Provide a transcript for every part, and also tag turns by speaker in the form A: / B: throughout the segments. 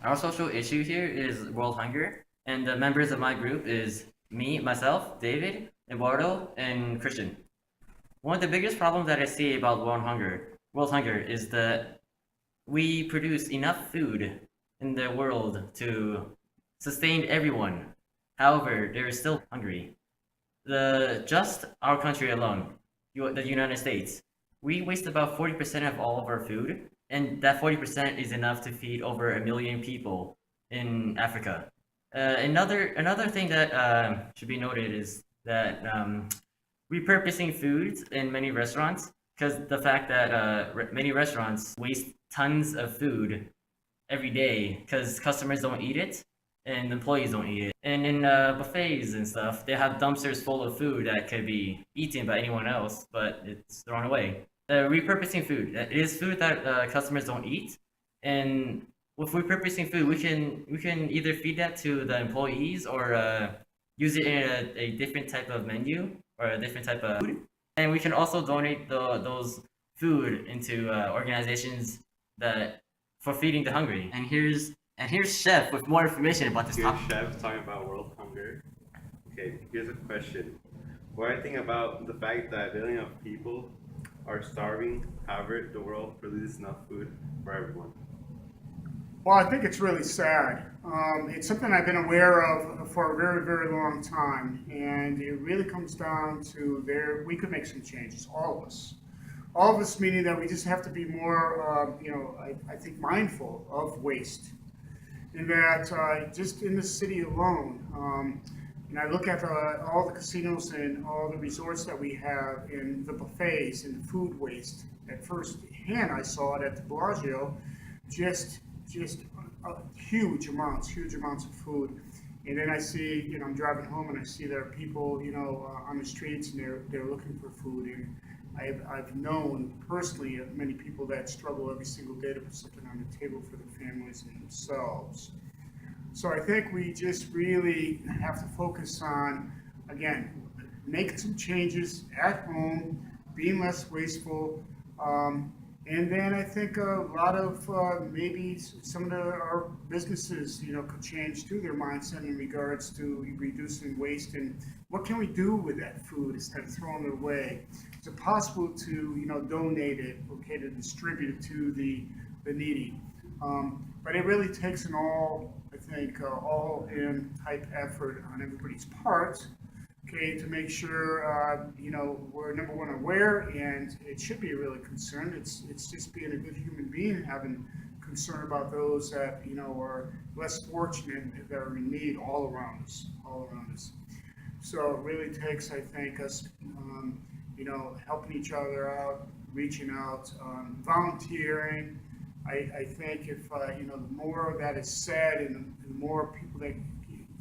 A: Our social issue here is world hunger, and the members of my group is me, myself, David, Eduardo, and Christian. One of the biggest problems that I see about world hunger is that we produce enough food in the world to sustain everyone. However, there is still hungry. Just our country alone, the United States, we waste about 40% of all of our food, and that 40% is enough to feed over 1 million people in Africa. Another thing that should be noted is that repurposing foods in many restaurants, because the fact that many restaurants waste tons of food every day because customers don't eat it and employees don't eat it. And in buffets and stuff, they have dumpsters full of food that could be eaten by anyone else, but it's thrown away. Repurposing food. It is food that customers don't eat, and with repurposing food, we can either feed that to the employees or use it in a different type of menu or a different type of food. And we can also donate those food into organizations that for feeding the hungry. And here's Chef with more information about this
B: Here's
A: topic.
B: Chef talking about world hunger. Okay, here's a question. What do you think about the fact that a billion of people are starving, however, the world produces enough food for everyone?
C: Well, I think it's really sad. It's something I've been aware of for a very, very long time, and it really comes down to we could make some changes, all of us. All of us, meaning that we just have to be more, I think, mindful of waste. In that, just in the city alone, and I look at all the casinos and all the resorts that we have, and the buffets and the food waste. At first hand, I saw it at the Bellagio, just huge amounts of food. And then I see, I'm driving home and I see there are people, on the streets and they're looking for food. And I've known personally of many people that struggle every single day to put something on the table for their families and themselves. So I think we just really have to focus on, again, making some changes at home, being less wasteful, and then I think a lot of maybe some of our businesses, could change too their mindset in regards to reducing waste and what can we do with that food instead of throwing it away. Is it possible to, donate it, okay, to distribute it to the needy? But it really takes an I think, all-in type effort on everybody's part, okay, to make sure, we're number one aware, and it should be a really concern. It's just being a good human being, having concern about those that, are less fortunate, that are in need all around us. So it really takes, I think, us, helping each other out, reaching out, volunteering. I think if the more that is said and the more people that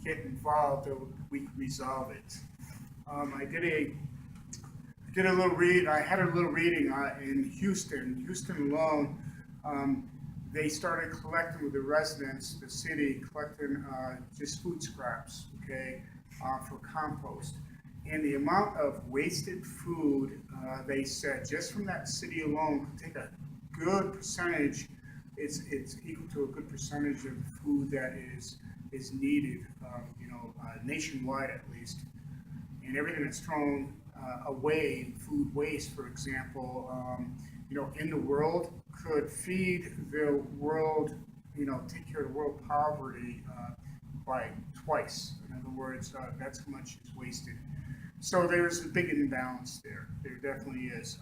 C: get involved, we can resolve it. I did a little read. I had a little reading in Houston. Houston alone, they started collecting with the residents, the city, collecting just food scraps, okay, for compost. And the amount of wasted food, they said, just from that city alone, could take a good percentage. It's equal to a good percentage of food that is needed, nationwide at least. And everything that's thrown away, food waste, for example, in the world could feed the world, take care of world poverty by twice. In other words, that's how much is wasted. So there's a big imbalance there. There definitely is.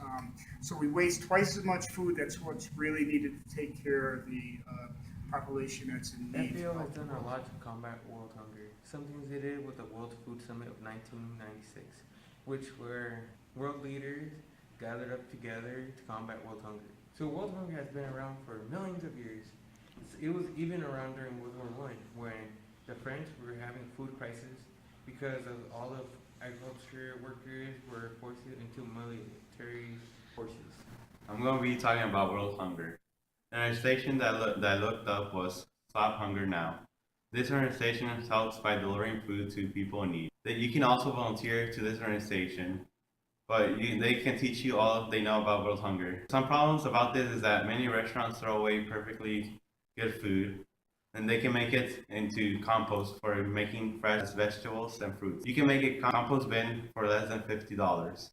C: So we waste twice as much food. That's what's really needed to take care of the population that's in need.
D: FAO has done a lot to combat world hunger. Some things they did with the World Food Summit of 1996, which were world leaders gathered up together to combat world hunger. So world hunger has been around for millions of years. It was even around during World War I, when the French were having food crisis because of all of agriculture workers were forced into military forces.
B: I'm going to be talking about world hunger. An organization that I looked up was Stop Hunger Now. This organization helps by delivering food to people in need. You can also volunteer to this organization, but they can teach you all they know about world hunger. Some problems about this is that many restaurants throw away perfectly good food. and they can make it into compost for making fresh vegetables and fruits. You can make a compost bin for less than $50.